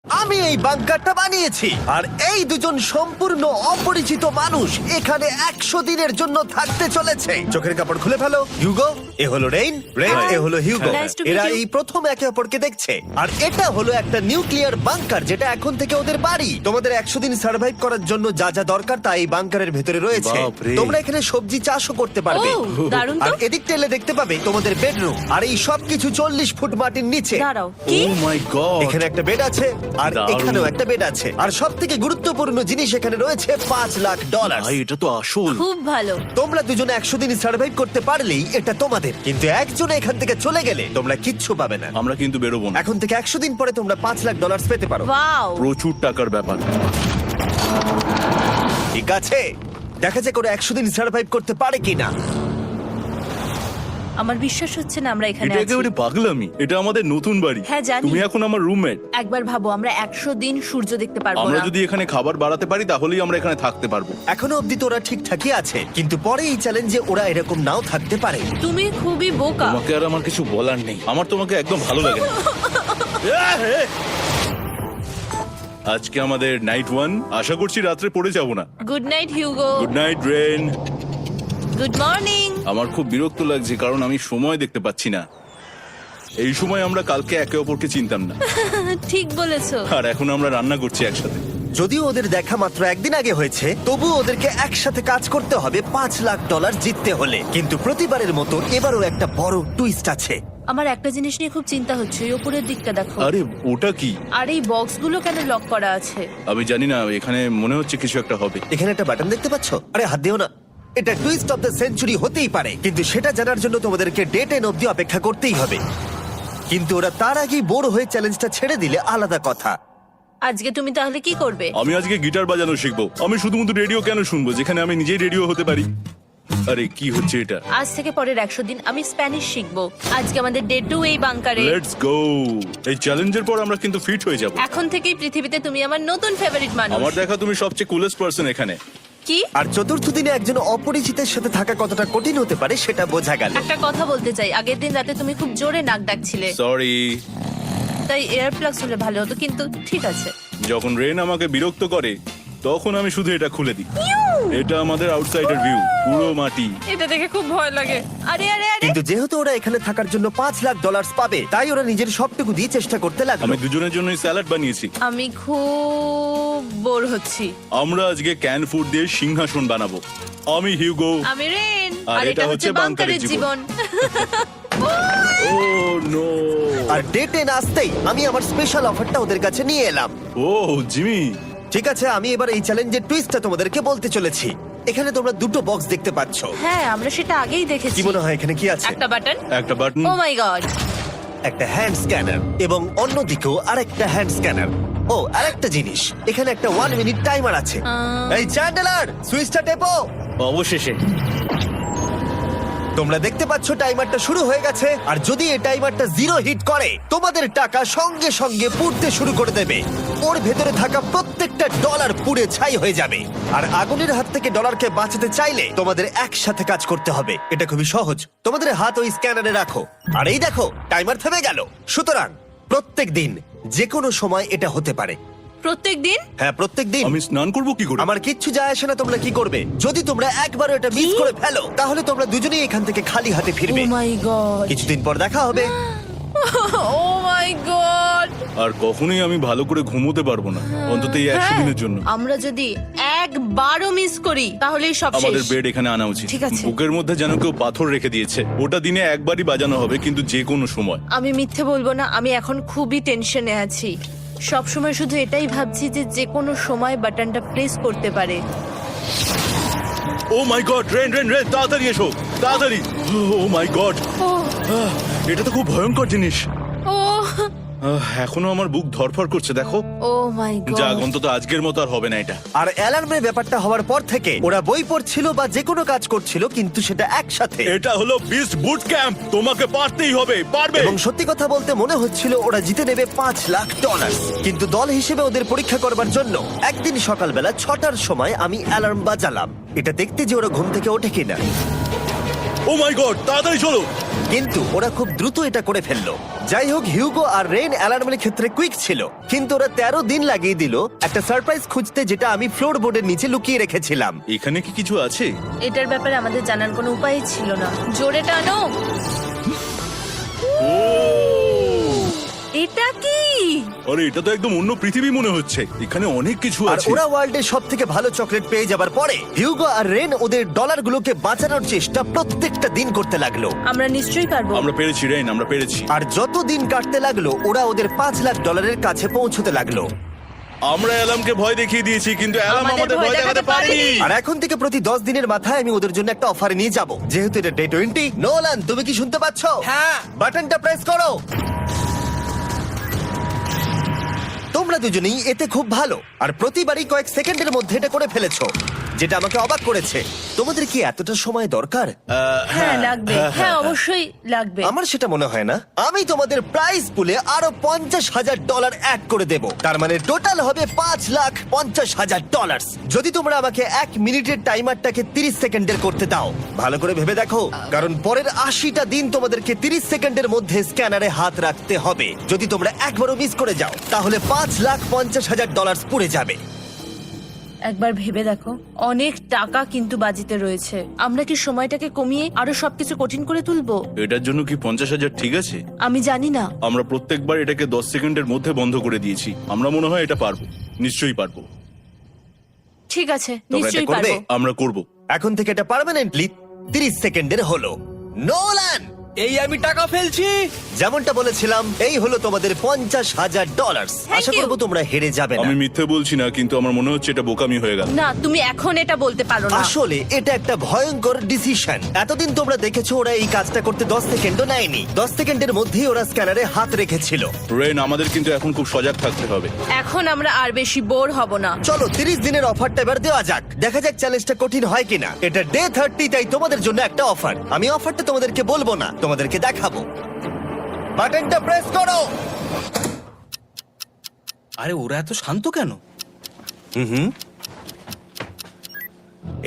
আমি এই বাংকারটা বানিয়েছি আর এই দুজন সম্পূর্ণ অপরিচিত মানুষ এখানে 100 দিনের জন্য থাকতে চলেছে। চোখের কাপড় খুলে ফেলো। হিউগো, এ হলো রেইন, এ হলো হিউগো। Nice to meet এরা you. এই প্রথম একে অপরকে দেখছে। আর এটা হলো একটা নিউক্লিয়ার বাংকার যেটা এখন থেকে ওদের বাড়ি। তোমাদের 100 দিন সার্ভাইভ করার জন্য যা যা দরকার তা এই বাংকারের ভেতরে রয়েছে। বাপরে। তোমরা এখানে সবজি চাষও করতে পারবে। ও, দারুণ তো। আর এদিক টেলে দেখতে পাবে তোমাদের বেডরুম। আর এই সবকিছু 40 ফুট মাটির নিচে। দাঁড়াও, কি? ও মাই গড, এখানে একটা বেড আছে আর দারুণ। এখানেও একটা বেড আছে। আর সব থেকে গুরুত্বপূর্ণ জিনিস এখানে রয়েছে $5 লাখ। ভাই এটা তো আসল। খুব ভালো। তোমরা দুজনে 100 দিন সার্ভাইভ করতে পারলেই এটা তোমাদের, কিন্তু একজন এখান থেকে চলে গেলে তোমরা কিচ্ছু পাবে না। আমরা কিন্তু বেরোবো না, এখন থেকে 100 দিন পরে তোমরা $5 লাখ পেতে পারো। ওয়াও। প্রচুর টাকার ব্যাপার। ঠিক আছে, দেখা যাক ওরা 100 দিন সার্ভাইভ করতে পারে কিনা। আমার বিশ্বাস হচ্ছে না আমরা এখানে এটা আছি। একেবারে পাগলামি। এটা আমাদের নতুন বাড়ি। হ্যাঁ, জানি। তুমি এখন আমার রুমমেট। একবার ভাবো, আমরা 100 দিন সূর্য দেখতে পারবো আমরা না। যদি এখানে খাবার বাড়াতে পারি তাহলেই আমরা এখানে থাকতে পারবো। এখনো অব্দি তো ওরা ঠিকঠাকই আছে, কিন্তু পরে এই চ্যালেঞ্জে ওরা এরকম নাও থাকতে পারে। তুমি খুবই বোকা। তোমাকে আর আমার কিছু বলার নেই। আমার তোমাকে একদম ভালো লাগে না। আজকে আমাদের নাইট 1। আশা করছি রাত্রে পড়ে যাব না। Good night Hugo. Good night Ren. Good morning. আমার খুব বিরক্ত লাগছে কারণ আমি সময় দেখতে পাচ্ছি না। এই সময় আমরা কালকে একে অপরকে চিনতাম না, ঠিক বলেছো। আর এখন আমরা রান্না করছি একসাথে। যদিও ওদের দেখা মাত্র একদিন আগে হয়েছে, তবুও ওদেরকে একসাথে কাজ করতে হবে $5 লাখ জিততে হলে। কিন্তু প্রতিবারের মতো এবারও একটা বড় টুইস্ট আছে। আমার একটা জিনিস নিয়ে খুব চিন্তা হচ্ছে, ওই উপরের দিকটা দেখো। আরে ওটা কি? আর এই বক্সগুলো কেন লক করা আছে? আমি জানি না, এখানে মনে হচ্ছে কিছু একটা হবে। এখানে একটা বাটন দেখতে পাচ্ছ? আরে হাত দিও না। এটা টুইস্ট অফ দ্য সেঞ্চুরি হতেই পারে, কিন্তু সেটা জানার জন্য তোমাদেরকে ডে 10 অব্দি অপেক্ষা করতেই হবে। কিন্তু ওরা তার আগেই বোর হয়ে চ্যালেঞ্জটা ছেড়ে দিলে আলাদা কথা। আজকে তুমি তাহলে কি করবে? আমি আজকে গিটার বাজানো শিখবো। আমি শুধুমাত্র রেডিও কেন শুনবো যেখানে আমি নিজেই রেডিও হতে পারি? আরে কি হচ্ছে এটা? আজ থেকে পরের 100 দিন আমি স্প্যানিশ শিখবো। আজকে আমাদের ডে 2 এই বাংকারে। Let's go. এই চ্যালেঞ্জের পর আমরা কিন্তু ফিট হয়ে যাব। এখন থেকেই পৃথিবীতে তুমি আমার নতুন ফেভারিট মানুষ। আমার দেখা তুমি সবচেয়ে কুলেস্ট পারসন এখানে। কি? আর চতুর্থ দিনে একজন অপরিচিতের সাথে থাকা কতটা কঠিন হতে পারে সেটা বোঝা গেল। একটা কথা বলতে চাই, আগের দিন রাতে তুমি খুব জোরে নাক ডাকছিলে, সরি। তাই এয়ার প্লাগস হলে ভালো হতো, কিন্তু ঠিক আছে। যখন রেন আমাকে বিরক্ত করে তখন আমি শুধু এটা খুলে দিই। এটা আমাদের আউটসাইডার ভিউ, পুরো মাটি। এটা দেখে খুব ভয় লাগে। আরে আরে আরে, কিন্তু যেহেতু ওরা এখানে থাকার জন্য $5 লাখ পাবে, তাই ওরা নিজের সবটুকু দিয়ে চেষ্টা করতে লাগলো। আমি দুজনের জন্যই স্যালাড বানিয়েছি। আমি খুব বোর হচ্ছি। আমরা আজকে ক্যান ফুড দিয়ে সিংহাসন বানাবো। আমি হিউগো। আমি রেন, আর আর এটা হচ্ছে বাংকারের জীবন। ও নো। আর ডে 10 আসতেই আমি আমার স্পেশাল অফারটা ওদের কাছে নিয়ে এলাম। ও জিমি। ঠিক আছে, আমি এবার এই চ্যালেঞ্জের টুইস্টটা তোমাদেরকে বলতে চলেছি। এখানে তোমরা দুটো বক্স দেখতে পাচ্ছ। হ্যাঁ, আমরা সেটা আগেই দেখেছি। কি মনে হয় এখানে কি আছে? একটা বাটন। একটা বাটন। O my god. একটা হ্যান্ড স্ক্যানার এবং অন্যদিকেও আরেকটা হ্যান্ড স্ক্যানার। ও, আরেকটা জিনিস, এখানে একটা 1 মিনিট টাইমার আছে। এই চ্যান্ডেলার, সুইচটা টেপো। অবশেষে তোমরা দেখতে পাচ্ছ টাইমারটা শুরু হয়ে গেছে। আর যদি এই টাইমারটা 0 হিট করে, তোমাদের টাকা সঙ্গে সঙ্গে পুড়তে শুরু করে দেবে। ওর ভেতরে থাকা প্রত্যেকটা ডলার পুড়ে ছাই হয়ে যাবে। আর আগুনের হাত থেকে ডলারকে বাঁচাতে চাইলে তোমাদের একসাথে কাজ করতে হবে। এটা খুবই সহজ। তোমাদের হাত ওই স্ক্যানারে রাখো, আর এই দেখো টাইমার থেমে গেল। সুতরাং প্রত্যেক দিন যে কোনো সময় এটা হতে পারে। প্রত্যেক দিন? হ্যাঁ, প্রত্যেক দিন। আমি স্নান করব কি করে? আমার কিচ্ছু যায় আসে না তোমরা কি করবে। যদি তোমরা একবারও এটা মিস করে ফেলো, তাহলে তোমরা দুজনেই এখান থেকে খালি হাতে ও ফিরবে। মাই গড। কিছুদিন পর দেখা হবে। ও মাই গড। আর কখনোই আমি ভালো করে ঘুমোতে পারবো না, অন্তত এই 100 দিনের জন্য। আমরা যদি একবারও মিস করি তাহলেই সব আমাদের শেষ। বেড এখানে আনা উচিত। ঠিক আছে। বুকের মধ্যে যেন কেউ পাথর রেখে দিয়েছে। ওটা দিনে একবারই বাজানো হবে, কিন্তু যে কোনো সময়। আমি মিথ্যে বলবো না, আমি এখন খুবই টেনশনে আছি। সব সময় শুধু এটাই ভাবছি যে যে কোনো সময় বাটনটা প্রেস করতে পারে। ও my god, rain rain rain, তাড়াতাড়ি এসো, তাড়াতাড়ি। ও মাই গড, ও এটা তো খুব ভয়ঙ্কর জিনিস। ও এখনো আমার বুক ধরফর করছে, দেখো। ও মাই যাক, গড। অন্তত আজকের মতো আর হবে না এটা। আর অ্যালার্মের ব্যাপারটা হওয়ার পর থেকে ওরা বই পড়ছিল বা যে কোনো কাজ করছিল, কিন্তু সেটা একসাথে। এটা হলো বিস্ট বুট ক্যাম্প, তোমাকে পারতেই হবে, পারবে। এবং সত্যি কথা বলতে মনে হচ্ছিল ওরা জিতে নেবে $5 লাখ। কিন্তু দল হিসেবে ওদের পরীক্ষা করবার জন্য একদিন সকালবেলা 6টার সময় আমি অ্যালার্ম বাজালাম, এটা দেখতে যে ওরা ঘুম থেকে ওঠে কিনা। ও মাই গড, তাড়াতাড়ি চলো। কিন্তু ওরা খুব দ্রুত এটা করে ফেললো। যাই হোক, হিউগো আর রেন অ্যালার্মের ক্ষেত্রে কুইক ছিল, কিন্তু ওরা 13 দিন লাগিয়ে দিল একটা সারপ্রাইজ খুঁজতে, যেটা আমি ফ্লোর বোর্ডের নিচে লুকিয়ে রেখেছিলাম। এখানে কি কিছু আছে? এটার ব্যাপারে আমাদের জানার কোনো উপায় ছিল না। জোরে টানো। এটা কি? আরে এটা তো একদম অন্য পৃথিবী মনে হচ্ছে। এখানে অনেক কিছু আর আছে। ওরা ওয়ার্ল্ডের সব থেকে ভালো চকলেট পেয়ে যাবার পরে হিউগো আর রেন ওদের ডলারগুলোকে বাঁচানোর চেষ্টা প্রত্যেকটা দিন করতে লাগলো। আমরা নিশ্চয়ই পারবো। আমরা পেরেছি রেন, আমরা পেরেছি। আর যত দিন কাটতে লাগলো, ওরা ওদের $5,00,000 কাছে পৌঁছতে লাগলো। আমরা অ্যালামকে ভয় দেখিয়ে দিয়েছি, কিন্তু অ্যালাম আমাদের আমাদের ভয় ভয় দেখাতে দেখাতে পারেনি। পারেনি। আর এখন থেকে প্রতি 10 দিনের মাথায় আমি ওদের জন্য একটা অফার নিয়ে যাব, যেহেতু এটা ডে 20। নোলান, তুমি কি শুনতে পাচ্ছ? হ্যাঁ। বাটনটা প্রেস করো। তোমরা দুজনেই এতে খুব ভালো, আর প্রতিবারই কয়েক সেকেন্ডের মধ্যে এটা করে ফেলেছো, যেটা আমাকে অবাক করেছে। তোমাদের কি এতটা সময় দরকার? হ্যাঁ লাগবে, হ্যাঁ অবশ্যই লাগবে। আমার সেটা মনে হয় না। আমি তোমাদের প্রাইস পুলে আরো $50,000 অ্যাড করে দেব, তার মানে টোটাল হবে $5,50,000। যদি তোমরা আমাকে 1 মিনিটের টাইমারটাকে 30 সেকেন্ডের করতে দাও। ভালো করে ভেবে দেখো, কারণ পরের 80টা দিন তোমাদেরকে 30 সেকেন্ডের মধ্যে স্ক্যানারে হাত রাখতে হবে। যদি তোমরা একবারও মিস করে যাও, তাহলে $5,50,000 পুড়ে যাবে। একবার ভেবে দেখো, অনেক টাকা কিন্তু বাজিতে রয়েছে। আমরা কি সময়টাকে কমিয়ে আরো সবকিছু কঠিন করে তুলবো? এটার জন্য কি 50,000 ঠিক আছে? আমি জানি না। আমরা প্রত্যেকবার এটাকে 10 সেকেন্ডের মধ্যে বন্ধ করে দিয়েছি। আমরা মনে হয় এটা পারবো, নিশ্চয়ই পারবো। ঠিক আছে, তোমরা এটা নিশ্চয়ই করবে? পারবো। আমরা করব। এখন থেকে এটা পার্মানেন্টলি 30 সেকেন্ডের হলো। নোলান, এই আমি টাকা ফেলছি। যেমনটা বলেছিলাম, এই হলো তোমাদের $50,000। Thank Asha you. করবো তোমরা হেরে যাবে না। আমি মিথ্যে বলছি না, কিন্তু আমার মনে হচ্ছে এটা বোকামি হয়ে গেল। না, তুমি এখন এটা বলতে পারো না। আসলে এটা একটা ভয়ঙ্কর ডিসিশন। এতদিন তোমরা দেখেছো ওরা এই কাজটা করতে 10 সেকেন্ডও নেয়নি। 10 সেকেন্ডের মধ্যেই ওরা স্ক্যানারে হাত রেখেছিল। রেন, আমাদের কিন্তু এখন খুব সজাগ থাকতে হবে। এখন আমরা আর বেশি বোর হব না। চলো 30 দিনের অফারটা এবার দেওয়া যাক, দেখা যাক চ্যালেঞ্জটা কঠিন হয় কিনা। এটা ডে 30, তাই তোমাদের জন্য একটা অফার। আমি অফারটা তোমাদেরকে বলবো না, তোমাদেরকে দেখাবো। বাটনটা প্রেস করো। আরে ওরা এত শান্ত কেন?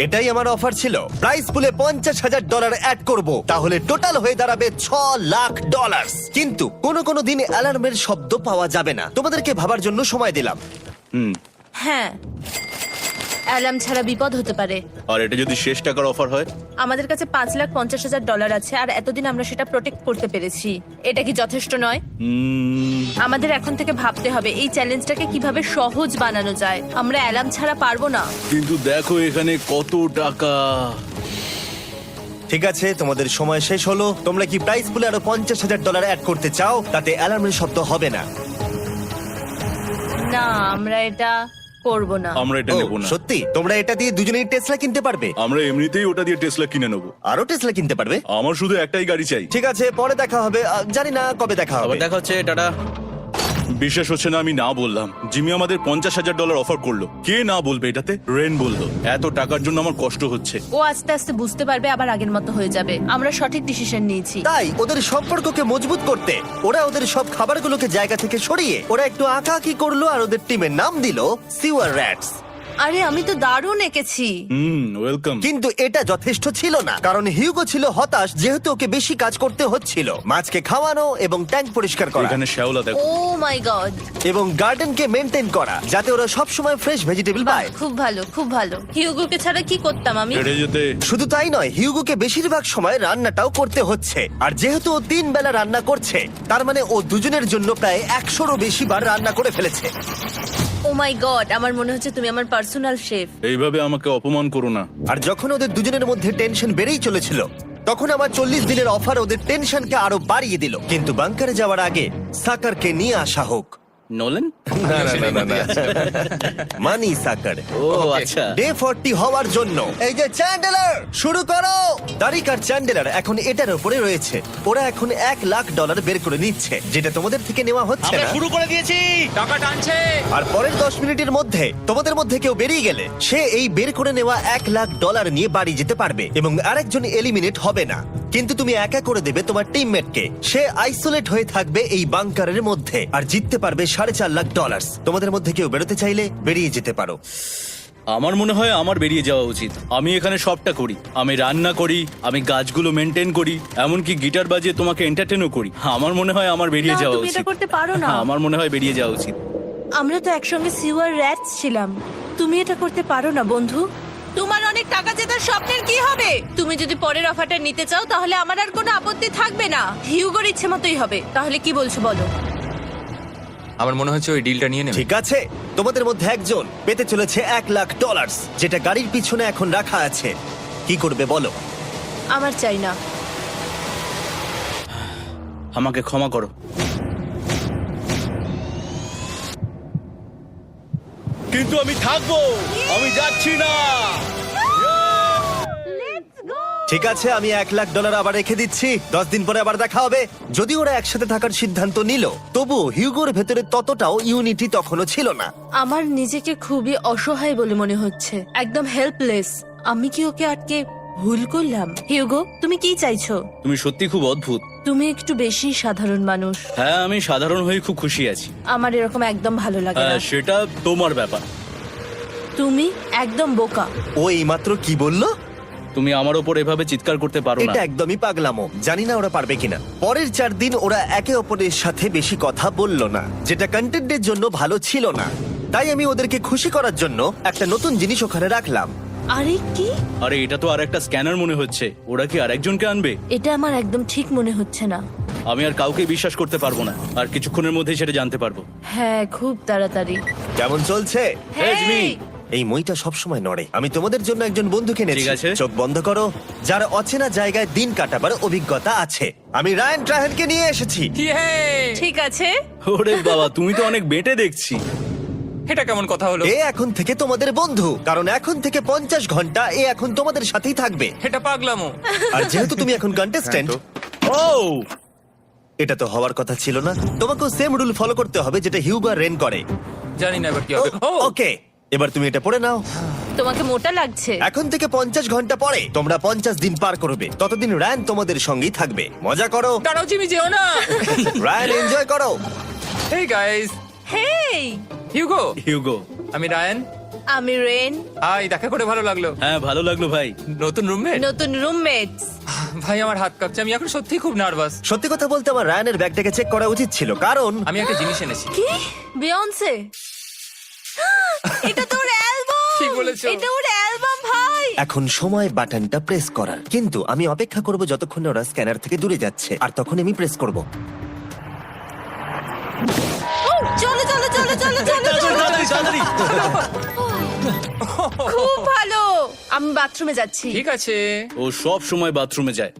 এটাই আমার অফার ছিল। প্রাইস পুলে $50,000 অ্যাড করব, তাহলে টোটাল হয়ে দাঁড়াবে $6,00,000। কিন্তু কোনো দিন অ্যালার্মের শব্দ পাওয়া যাবে না। তোমাদেরকে ভাবার জন্য সময় দিলাম। হ্যাঁ, অ্যালার্ম ছাড়া বিপদ হতে পারে। আর এটা যদি শেষ টাকার অফার হয়? আমাদের কাছে $5,50,000 আছে, আর এতদিন আমরা সেটা প্রোটেক্ট করতে পেরেছি। এটা কি যথেষ্ট নয়? আমাদের এখন থেকে ভাবতে হবে এই চ্যালেঞ্জটাকে কিভাবে সহজ বানানো যায়। আমরা অ্যালার্ম ছাড়া পারবো না। কিন্তু দেখো এখানে কত টাকা। ঠিক আছে, তোমাদের সময় শেষ হলো। তোমরা কি প্রাইস পুলে আরো $50,000 অ্যাড করতে চাও? তাতে অ্যালার্মের শব্দ হবে না। না, আমরা এটা করব না। আমরা এটা ও, নেব না। সত্যি? তোমরা এটা দিয়ে দুজনেই টেসলা কিনতে পারবে? আমরা এমনিতেই ওটা দিয়ে টেসলা কিনে নেবো। আরো টেসলা কিনতে পারবে? আমার শুধু একটাই গাড়ি চাই। ঠিক আছে, পরে দেখা হবে। জানি না কবে দেখা হবে। আবার দেখা হচ্ছে, টাটা। বিশ্বাস হচ্ছে না আমি না বললাম। জিমি আমাদের $50,000 অফার করলো। কে না বলবে এটাতে? রেন বললো। এত টাকার জন্য আমার কষ্ট হচ্ছে। ও আস্তে আস্তে বুঝতে পারবে, আবার আগের মতো হয়ে যাবে। আমরা সঠিক ডিসিশন নিয়েছি। তাই ওদের সম্পর্ককে মজবুত করতে ওরা ওদের সব খাবারগুলোকে জায়গা থেকে সরিয়ে ওরা একটু আঁকাআঁকি করলো, আর ওদের টিমের নাম দিল সিওয়ার র্যাটস। আরে আমি তো দারুণ এঁকেছি। ওয়েলকাম। কিন্তু এটা যথেষ্ট ছিল না, কারণ হিউগো ছিল হতাশ, যেহেতু ওকে বেশি কাজ করতে হচ্ছিল। মাছকে খাওয়ানো এবং ট্যাঙ্ক পরিষ্কার করা এখানে শ্যাওলা দেখো। ও মাই গড, এবং গার্ডেনকে মেনটেন করা, যাতে ওরা সব সময় ফ্রেশ ভেজিটেবল পায়। খুব ভালো, খুব ভালো। হিউগোকে ছাড়া কি করতাম আমি? হেরে যেতে। শুধু তাই নয়, হিউগোকে বেশিরভাগ সময় রান্নাটাও করতে হচ্ছে। আর যেহেতু ও 3 বেলা রান্না করছে, তার মানে ও দুজনের জন্য প্রায় 100রও বেশি বার রান্না করে ফেলেছে। ও মাই গড, আমার মনে হচ্ছে তুমি আমার পার্সোনাল শেফ। এইভাবে আমাকে অপমান করো না। আর যখন ওদের দুজনের মধ্যে টেনশন বেড়েই চলেছিল, তখন আমার 40 দিনের অফার ওদের টেনশনকে আরো বাড়িয়ে দিল। কিন্তু বাংকারে যাওয়ার আগে সাকারকে নিয়ে আসা হোক। নোলেন? মানি সাকার। ও আচ্ছা। ডে 40 হওয়ার জন্য এই যে চ্যান্ডেলার শুরু করো। তারিক আর চ্যান্ডেলার এখন এটার উপরে রয়েছে। ওরা এখন $1,00,000 বের করে নিচ্ছে, যেটা তোমাদের থেকে নেওয়া হচ্ছে আমরা না। শুরু করে দিয়েছি, টাকা টানছে। আর পরের 10 মিনিটের মধ্যে তোমাদের মধ্যে কেউ বেরিয়ে গেলে সে এই বের করে নেওয়া $1,00,000 নিয়ে বাড়ি যেতে পারবে, এবং আরেকজন এলিমিনেট হবে না। কিন্তু তুমি একা করে দেবে তোমার টিমমেটকে। সে আইসোলেট হয়ে থাকবে এই বাংকারের মধ্যে, আর জিততে পারবে $4.5 লাখ। তোমাদের মধ্যে কেউ বেরোতে চাইলে বেরিয়ে যেতে পারো। আমার মনে হয় আমার বেরিয়ে যাওয়া উচিত। আমি এখানে সবটা করি, আমি রান্না করি, আমি গাছগুলো মেনটেন করি, এমনকি গিটার বাজিয়ে তোমাকে এন্টারটেনও করি। আমার মনে হয় আমার বেরিয়ে না, যাওয়া তুমি উচিত। এটা করতে পারো না। আমার মনে হয় বেরিয়ে যাওয়া উচিত। আমরা তো একসঙ্গে সিওয়ার র্যাটস ছিলাম। তুমি এটা করতে পারো না বন্ধু। তোমার অনেক টাকা জেতার স্বপ্নের কি হবে? তুমি যদি পরের অফারটা নিতে চাও তাহলে আমার আর কোনো আপত্তি থাকবে না। হিউগোর ইচ্ছে মতোই হবে। তাহলে কি বলছো বলো? আমার মনে হচ্ছে ওই ডিলটা নিয়ে নেবে। ঠিক আছে, তোমাদের মধ্যে একজন পেতে চলেছে $1,00,000, যেটা গাড়ির পিছনে এখন রাখা আছে। কি করবে বলো? আমার চাই না। আমাকে ক্ষমা করো। কিন্তু আমি থাকবো, আমি যাচ্ছি না। ঠিক আছে, আমি $1,00,000 আবার রেখে দিচ্ছি। 10 দিন পরে আবার দেখা হবে। যদি ওরা একসাথে থাকার সিদ্ধান্ত নিল, তবু হিউগোর ভেতরে ততটাও ইউনিটি তখনও ছিল না। আমার নিজেকে খুবই অসহায় বলে মনে হচ্ছে, একদম হেল্পলেস। আমি কি ওকে আটকে ভুল করলাম? হিউগো, তুমি কি চাইছো? তুমি সত্যি খুব অদ্ভুত। তুমি একটু বেশি সাধারণ মানুষ। হ্যাঁ, আমি সাধারণ হয়ে খুব খুশি আছি। আমার এরকম একদম ভালো লাগে না। হ্যাঁ, সেটা তোমার ব্যাপার। তুমি একদম বোকা। ও এইমাত্র কি বললো? তুমি আমার ওপর এভাবে চিৎকার করতে পারো না। এটা একদমই পাগলামো। জানি না ওরা পারবে কিনা। পরের 4 দিন ওরা একে অপরের সাথে বেশি কথা বলল না, যেটা কন্টেন্টের জন্য ভালো ছিল না। তাই আমি ওদেরকে খুশি করার জন্য একটা নতুন জিনিস ওখানে রাখলাম। আরে কি? আরে এটা তো আর একটা স্ক্যানার মনে হচ্ছে। ওরা কি আরেকজনকে আনবে? এটা আমার একদম ঠিক মনে হচ্ছে না। আমি আর কাউকে বিশ্বাস করতে পারবো না। আর কিছুক্ষণের মধ্যেই সেটা জানতে পারবো। হ্যাঁ, খুব তাড়াতাড়ি। কেমন চলছে? Hey, Jimmy! এই মইটা সবসময় নড়ে। আমি তোমাদের জন্য একজন বন্ধুকে এনেছি। ঠিক আছে। চোখ বন্ধ করো, যার অচেনা জায়গায় দিন কাটাবার অভিজ্ঞতা আছে। আমি রায়ান ট্রাহেলকে নিয়ে এসেছি। ইয়ে! ঠিক আছে। ওরে বাবা, তুমি তো অনেক বেটে দেখছি। এটা কেমন কথা হলো? এ এখন থেকে তোমাদের বন্ধু, কারণ এখন থেকে 50 ঘন্টা এ এখন তোমাদের সাথেই থাকবে। এটা পাগলামো। আর যেহেতু তুমি এখন কন্টেস্ট্যান্ট, ও এটা তো হওয়ার কথা ছিল না। তোমাকেও সেম রুল ফলো করতে হবে যেটা হিউগো আর রেন করে। জানি না এবার কি হবে। ও ওকে, এবার তুমি এটা পড়ে নাও। তোমাকে মোটা লাগছে। এখন থেকে 50 ঘন্টা পরে তোমরা 50 দিন পার করবে। ততদিন রায়ান তোমাদের সঙ্গেই থাকবে। মজা করো, দাঁড়াও জিমি, যেও না। রায়ান এনজয় করো। হেই গাইস, হেই, হিউগো। হিউগো। আমি রায়ান। আমি রেন। হাই, দেখা করে ভালো লাগলো। হ্যাঁ, ভালো লাগলো ভাই। নতুন রুমমেট। নতুন রুমমেটস। ভাই, আমার হাত কাঁপছে। আমি এখন সত্যি খুব নার্ভাস। সত্যি কথা বলতে আমার রায়ানের ব্যাগটাকে চেক করা উচিত ছিল, কারণ আমি একটা জিনিস এনেছি। কি? বিয়ন্সে? এটা তোর অ্যালবাম। ঠিক বলেছো। এটা ওর অ্যালবাম ভাই। এখন সময় বাটনটা প্রেস করার। কিন্তু আমি অপেক্ষা করব যতক্ষণ না ওরা স্ক্যানার থেকে দূরে যাচ্ছে, আর তখন আমি প্রেস করব। ও, চলো চলো চলো চলো চলো চলো। তাড়াতাড়ি, তাড়াতাড়ি। খুব ভালো। আমি বাথরুমে যাচ্ছি। ঠিক আছে। ও সব সময় বাথরুমে যায়।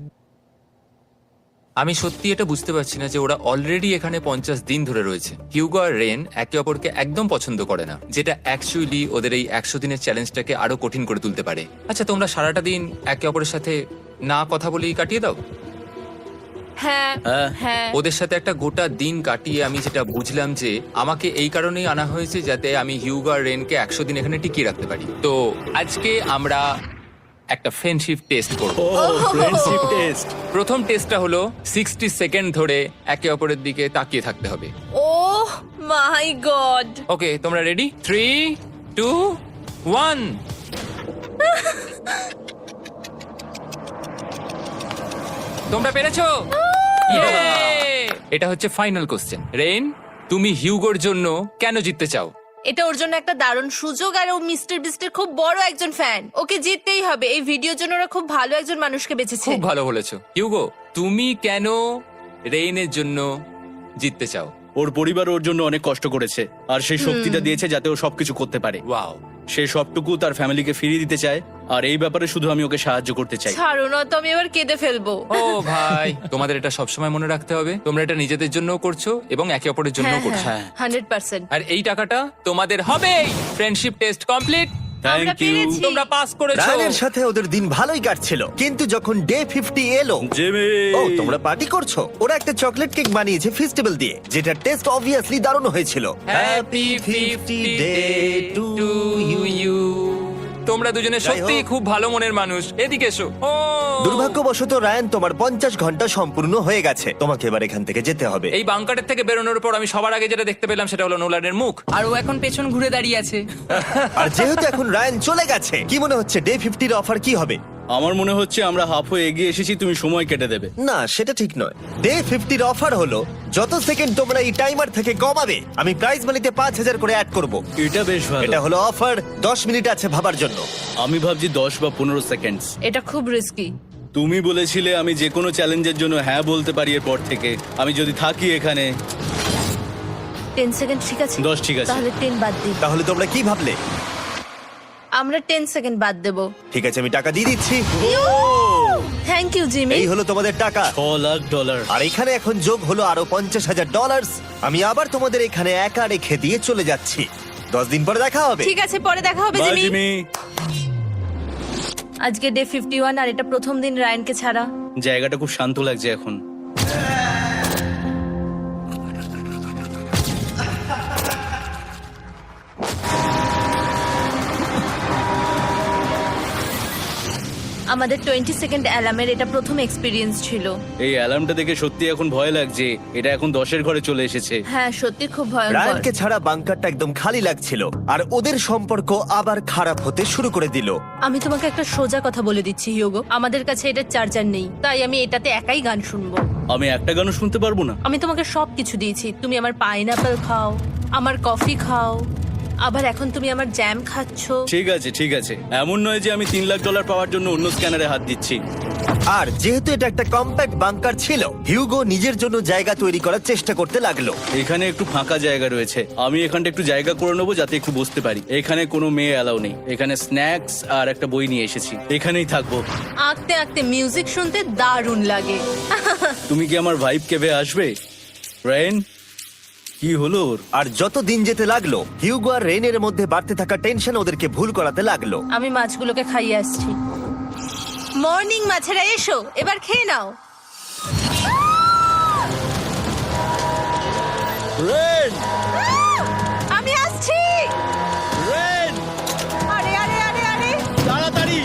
আমি সত্যি এটা বুঝতে পারছি না যে ওরা অলরেডি এখানে 50 দিন ধরে রয়েছে। হিউগো আর রেন একে অপরকে একদম পছন্দ করে না, যেটা অ্যাকচুয়ালি ওদের এই 100 দিনের চ্যালেঞ্জটাকে আরো কঠিন করে তুলতে পারে। আচ্ছা, তোমরা সারাটা দিন একে অপরের সাথে না কথা বলেই কাটিয়ে দাও? হ্যাঁ হ্যাঁ। হ্যাঁ। ওদের সাথে একটা গোটা দিন কাটিয়ে আমি যেটা বুঝলাম যে আমাকে এই কারণেই আনা হয়েছে যাতে আমি হিউগো আর রেনকে 100 দিন এখানে টিকিয়ে রাখতে পারি। তো আজকে আমরা একটা ফ্রেন্ডশিপ টেস্ট করব। ও ফ্রেন্ডশিপ টেস্ট। প্রথম টেস্টটা হলো 60 সেকেন্ড ধরে একে অপরের দিকে তাকিয়ে থাকতে হবে। ওহ মাই গড। ওকে, তোমরা রেডি? 3, 2, 1। তোমরা পেরেছো? Yay! এটা হচ্ছে ফাইনাল কোশ্চেন। রেন, তুমি হিউগোর জন্য কেন জিততে চাও? এটা ওর জন্য একটা দারুণ সুযোগ, আর ও মিস্টার বিস্টের খুব বড় একজন ফ্যান। ওকে জিততেই হবে। এই ভিডিওর জন্য ওরা খুব ভালো একজন মানুষকে বেছেছে। খুব ভালো বলেছো। হিউগো, তুমি কেন রেইনের জন্য জিততে চাও? ওর পরিবার ওর জন্য অনেক কষ্ট করেছে, আর সেই শক্তিটা দিয়েছে যাতে ও সবকিছু করতে পারে। ওয়াও। সে সবটুকু তার ফ্যামিলিকে ফিরিয়ে দিতে চায়, আর এই ব্যাপারে শুধু আমি ওকে সাহায্য করতে চাই। ছাড়ো না তো, আমি এবার কেঁদে ফেলবো। ও ভাই, তোমাদের এটা সবসময় মনে রাখতে হবে। তোমরা এটা নিজেদের জন্যও করছো এবং একে অপরের জন্যও করছো। হ্যাঁ। 100%। আর এই টাকাটা তোমাদের হবে। Friendship test complete. আমরা থ্যাংক ইউ পেরেছি। তোমরা পাস করেছো। রায়ানের সাথে ওদের দিন ভালোই কাটছিল, কিন্তু যখন ডে 50 এলো, জিমি। ও তোমরা পার্টি করছো। ওরা একটা চকলেট কেক বানিয়েছে ফেস্টিভ্যাল দিয়ে, যেটা টেস্ট অবভিয়াসলি দারুণ হয়েছিল। Happy 50 day to you. তোমরা দুজনে যাই সত্যি হোক। খুব ভালো মনের মানুষ, এদিকে এসো। ও দুর্ভাগ্যবশত রায়ান, তোমার 50 ঘন্টা সম্পূর্ণ হয়ে গেছে। তোমাকে এবার এখান থেকে যেতে হবে। এই বাংকারের থেকে বেরোনোর পর আমি সবার আগে যেটা দেখতে পেলাম সেটা হলো নোলানের মুখ। আর ও এখন পেছন ঘুরে দাঁড়িয়ে আছে। আর যেহেতু এখন রায়ান চলে গেছে, কি মনে হচ্ছে ডে 50 অফার কি হবে? আমার মনে হচ্ছে আমরা হাফ হয়ে এগিয়ে এসেছি, তুমি সময় কেটে দেবে। না, সেটা ঠিক নয়। ডে 50 অফার হলো যত সেকেন্ড তোমরা এই টাইমার থেকে কমাবে, আমি প্রাইজ মানিতে 5000 করে অ্যাড করব। এটা বেশ ভালো। এটা হলো অফার। 10 মিনিট আছে ভাবার জন্য। আমি ভাবছি 10 বা 15 সেকেন্ডস। এটা খুব রিস্কি। তুমি বলেছিলে আমি যে কোনো চ্যালেঞ্জের জন্য হ্যাঁ বলতে পারি এরপর থেকে। আমি যদি থাকি এখানে 10 সেকেন্ড ঠিক আছে? 10 ঠিক আছে। তাহলে 10 বাদ দিই। তাহলে তোমরা কি ভাবলে? আমরা 10 সেকেন্ড বাদ দেব। ঠিক আছে, আমি টাকা দিয়ে দিচ্ছি। Thank you Jimmy. এই হলো তোমাদের টাকা। $6,00,000। আর এখানে এখন যোগ হলো আরো $50,000। আমি আবার তোমাদের এখানে একা রেখে দিয়ে চলে যাচ্ছি। 10 দিন পরে দেখা হবে। ঠিক আছে, পরে দেখা হবে বাই জিমি। জিমি। আজকে ডে 51 আর এটা প্রথম দিন রায়ানকে ছাড়া। জায়গাটা খুব শান্ত লাগছে এখন। আমাদের 20 সেকেন্ড অ্যালার্মের এটা প্রথম এক্সপিরিয়েন্স ছিল। এই অ্যালার্মটা দেখে সত্যি এখন ভয় লাগছে। এটা এখন 10-এর ঘরে চলে এসেছে। হ্যাঁ, সত্যি খুব ভয়ঙ্কর। রায়ানকে ছাড়া বাংকারটা একদম খালি লাগছিল, আর ওদের সম্পর্ক আবার খারাপ হতে শুরু করে দিল। আমি তোমাকে একটা সোজা কথা বলে দিচ্ছি হিউগো, আমাদের কাছে এটা চার্জার নেই, তাই আমি এটাতে একাই গান শুনবো। আমি একটা গানও শুনতে পারবো না। আমি তোমাকে সবকিছু দিয়েছি, তুমি আমার পাইনাপেল খাও, আমার কফি খাও, আবার এখন তুমি আমার জ্যাম খাচ্ছো। ঠিক আছে ঠিক আছে, এমন নয় যে আমি $3,00,000 পাওয়ার জন্য অন্য স্ক্যানারে হাত দিচ্ছি। আর যেহেতু এটা একটা কম্প্যাক্ট বাংকার ছিল, হিউগো নিজের জন্য জায়গা তৈরি করার চেষ্টা করতে লাগলো। এখানে একটু ফাঁকা জায়গা রয়েছে, আমি এখানটা একটু জায়গা করে নেবো যাতে একটু বসতে পারি। এখানে কোনো মেয়ে অ্যালাউ নেই। এখানে স্ন্যাক্স আর একটা বই নিয়ে এসেছি, এখানেই থাকবো। আঁকতে আঁকতে মিউজিক শুনতে দারুণ লাগে। তুমি কি আমার ভাইব কেভে আসবে? রেন, কি হলো ওর? আর যত দিন যেতে লাগলো, হিউগো আর রেনের মধ্যে বাড়তে থাকা টেনশন ওদেরকে ভুল করাতে লাগলো। আমি মাছগুলোকে খাইয়ে আসছি। মর্নিং মাছেরা, এসো এবার খেয়ে নাও। রেন, আমি আসছি। রেন, আরে আরে আরে আরে, তাড়াতাড়ি!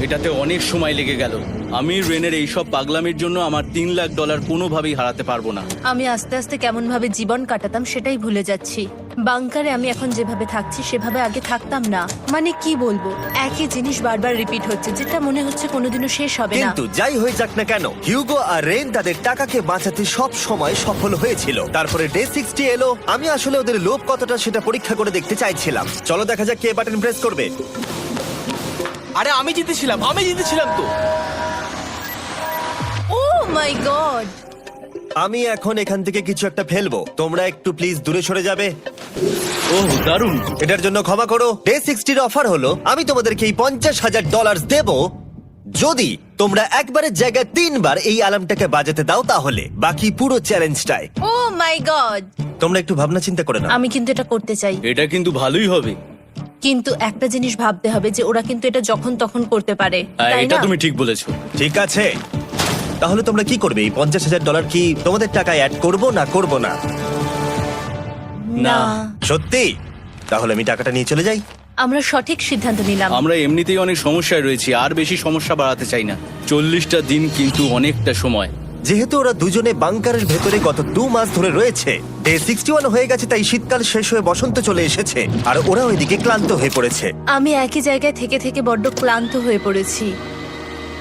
এটাতে অনেক সময় লেগে গেল। আমি রেনের এইসব পাগলামির জন্য আমার $3,00,000 কোনোভাবেই হারাতে পারবো না। আমি আস্তে আস্তে কেমন ভাবে জীবন কাটাতাম সেটাই ভুলে যাচ্ছি। বাংকারে আমি এখন যেভাবে থাকছি সেভাবে আগে থাকতাম না। মানে কি বলবো, একই জিনিস বারবার রিপিট হচ্ছে, যেটা মনে হচ্ছে কোনোদিনও শেষ হবে না। কিন্তু যাই হয়ে যাক না কেন, হিউগো আর রেন তাদের টাকাকে বাঁচাতে সব সময় সফল হয়েছিল। তারপরে ডে 60 এলো। আমি আসলে ওদের লোভ কতটা সেটা পরীক্ষা করে দেখতে চাইছিলাম। চলো দেখা যাক কে বাটন প্রেস করবে। আরে আমি জিতেছিলাম তো। ও মাই গড! আমি এখন এখান থেকে কিছু একটা ফেলবো। তোমরা একটু প্লিজ দূরে সরে যাবে। ওহ দারুণ। এটার জন্য ক্ষমা করো। ডে 60 অফার হলো আমি তোমাদেরকে এই $50,000 দেব যদি তোমরা একবারের জায়গায় 3 বার এই অ্যালার্মটাকে বাজাতে দাও। তাহলে বাকি পুরো চ্যালেঞ্জটাই ও মাই গড! তোমরা একটু ভাবনা চিন্তা করে নাও। আমি কিন্তু এটা করতে চাই, এটা কিন্তু ভালোই হবে। কিন্তু একটা জিনিস ভাবতে হবে যে ওরা কিন্তু এটা যখন তখন করতে পারে, হ্যাঁ, তাই এটা না? তুমি ঠিক বলেছো। ঠিক আছে, তাহলে তোমরা কি করবে? এই $50,000 কি তোমাদের টাকায় অ্যাড করবো না করবো না? না, সত্যি? তাহলে আমি টাকাটা নিয়ে চলে যাই। আমরা সঠিক সিদ্ধান্ত নিলাম। আমরা এমনিতেই অনেক সমস্যায় রয়েছি, আর বেশি সমস্যা বাড়াতে চাই না। 40টা দিন কিন্তু অনেকটা সময়। যেহেতু ওরা দুজনে বাংকারের ভেতরে গত 2 মাস ধরে রয়েছে, ডে 61 হয়ে গেছে, তাই শীতকাল শেষ হয়ে বসন্ত চলে এসেছে, আর ওরা ওইদিকে ক্লান্ত হয়ে পড়েছে। আমি একই জায়গায় থেকে থেকে বড্ড ক্লান্ত হয়ে পড়েছি।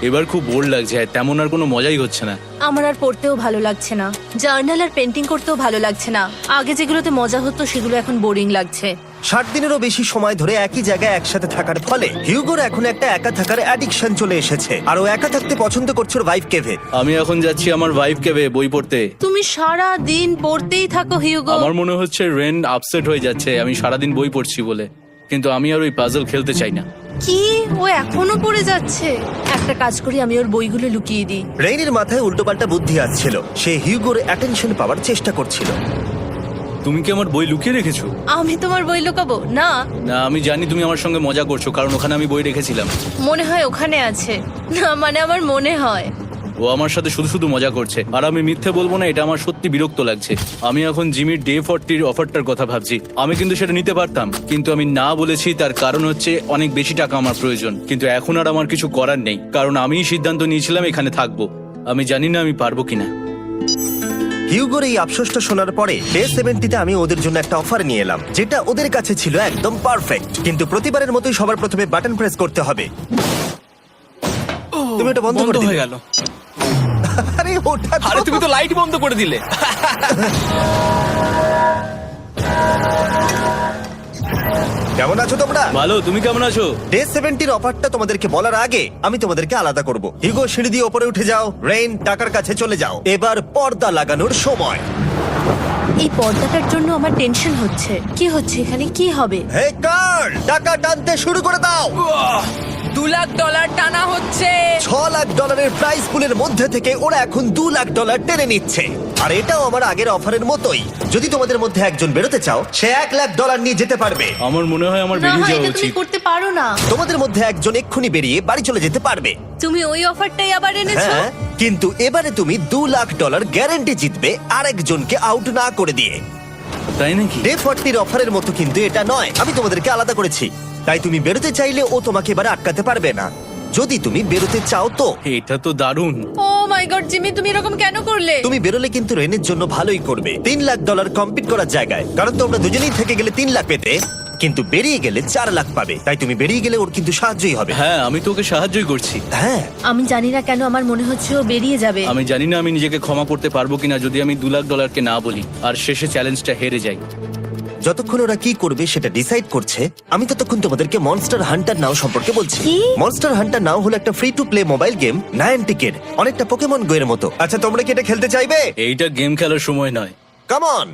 এবার খুব বোর লাগছে, আর তেমন আর কোনো মজাই হচ্ছে না। আমার আর পড়তেও ভালো লাগছে না, জার্নাল আর পেন্টিং করতেও ভালো লাগছে না। আগে যেগুলোতে মজা হতো সেগুলো এখন বোরিং লাগছে। 60 দিনেরও বেশি সময় ধরে একই জায়গায় একসাথে থাকার ফলে হিউগোর এখন একটা একা থাকার অ্যাডিকশন চলে এসেছে, আর ও একা থাকতে পছন্দ করছে ওর ভাইফ কেভে। আমি এখন যাচ্ছি আমার ভাইব কেভে বই পড়তে। তুমি সারা দিন পড়তেই থাকো হিউগো। আমার মনে হচ্ছে রেন আপসেট হয়ে যাচ্ছে আমি সারাদিন বই পড়ছি বলে, কিন্তু আমি আর ওই পাজল খেলতে চাই না। কি, ও এখনো পড়ে যাচ্ছে? একটা কাজ করি, আমি ওর বইগুলো লুকিয়ে দিই। রেইনের মাথায় উল্টোপাল্টা বুদ্ধি আসছিল। সে হিউগোর অ্যাটেনশন পাওয়ার চেষ্টা করছিল। তুমি কি আমার বই লুকিয়ে রেখেছো? আমি তোমার বই লুকাবো না। না, আমি জানি তুমি আমার সঙ্গে মজা করছো, কারণ ওখানে আমি বই রেখেছিলাম। মনে হয় ওখানে আছে। না মানে আমার মনে হয়। ও আমার সাথে শুধু শুধু মজা করছে, আর আমি মিথ্যে বলবো না, এটা আমার সত্যি বিরক্ত লাগছে। আমি এখন জিমির ডে 40 অফারটার কথা ভাবছি। আমি কিন্তু সেটা নিতে পারতাম, কিন্তু আমি না বলেছি। তার কারণ হচ্ছে অনেক বেশি টাকা আমার প্রয়োজন, কিন্তু এখন আর আমার কিছু করার নেই, কারণ আমিই সিদ্ধান্ত নিয়েছিলাম এখানে থাকবো। আমি জানি না আমি পারবো কিনা। হিউগোর এই আফসোসটা শোনার পরে ডে 70-তে আমি ওদের জন্য একটা অফার নিয়ে এলাম, যেটা ওদের কাছে ছিল একদম পারফেক্ট। কিন্তু প্রতিবারের মতোই সবার প্রথমে বাটন প্রেস করতে হবে। তুমি এটা বন্ধ করে হয়ে দিলে। গেল। আরে ওটা তো- আরে তুমি তো লাইট বন্ধ করে দিলে। কেমন আছো তোমরা? ভালো, তুমি কেমন আছো? ডে 70-র অফারটা তোমাদেরকে বলার আগে আমি তোমাদেরকে আলাদা করব। হিগো, সিঁড়ি দিয়ে ওপরে উঠে যাও। রেইন, টাকার কাছে চলে যাও। এবার পর্দা লাগানোর সময়। এই পর্দাটার জন্য আমার টেনশন হচ্ছে। কি হচ্ছে এখানে, কি হবে? হে কার্ল, টাকা টানতে শুরু করে দাও। $2 লাখ টানা হচ্ছে। $6 লাখ প্রাইস পুলের মধ্যে থেকে ওরা এখন $2 লাখ টেনে নিচ্ছে। আর এটাও আমার আগের অফারের মতোই। যদি তোমাদের মধ্যে একজন বেরোতে চাও, সে $1 লাখ নিয়ে যেতে পারবে। আমার মনে হয় আমার না, বেরিয়ে যাওয়া এটা তুমি উচিত। করতে পারো না। তোমাদের মধ্যে একজন এক্ষুনি বেরিয়ে বাড়ি চলে যেতে পারবে। তুমি ওই অফারটাই আবার এনেছো। হ্যাঁ, কিন্তু এবারে তুমি $2 লাখ গ্যারান্টি জিতবে আরেকজনকে আউট না করে দিয়ে। তাই নাকি? ডে 40-র অফারের মতো কিন্তু এটা নয়। আমি তোমাদেরকে আলাদা করেছি, তাই তুমি বেরোতে চাইলে ও তোমাকে এবারে আটকাতে পারবে না। যদি তুমি বেরোতে চাও তো। এটা তো দারুণ। ও মাই গড জিমি, তুমি এরকম কেন করলে? তুমি বেরোলে কিন্তু রেনের জন্য ভালোই করবে। $3 লাখ কম্পিট করার জায়গায়, কারণ তোমরা দুজনেই থেকে গেলে 3 লাখ পেতে, কিন্তু বেরিয়ে গেলে 4 লাখ পাবে। তাই তুমি বেরিয়ে গেলে ওর কিন্তু সাহায্যই হবে। হ্যাঁ, আমি তোকে সাহায্যই করছি। হ্যাঁ, আমি জানি না কেন আমার মনে হচ্ছে ও বেরিয়ে যাবে। আমি জানি না আমি নিজেকে ক্ষমা করতে পারবো কিনা যদি আমি $2 লাখ না বলি আর শেষে চ্যালেঞ্জটা হেরে যাই। যতক্ষণ ওরা কি করবে সেটা ডিসাইড করছে, আমি ততক্ষণ তোমাদেরকে মনস্টার হান্টার নাও সম্পর্কে বলছি। কি? মনস্টার হান্টার নাও হলো একটা free to play mobile game, নায়ান্টিকের, অনেকটা পোকেমন গো এর মতো। আচ্ছা, তোমরা কি এটা খেলতে চাইবে? এইটা গেম খেলার সময় নয়। Come on.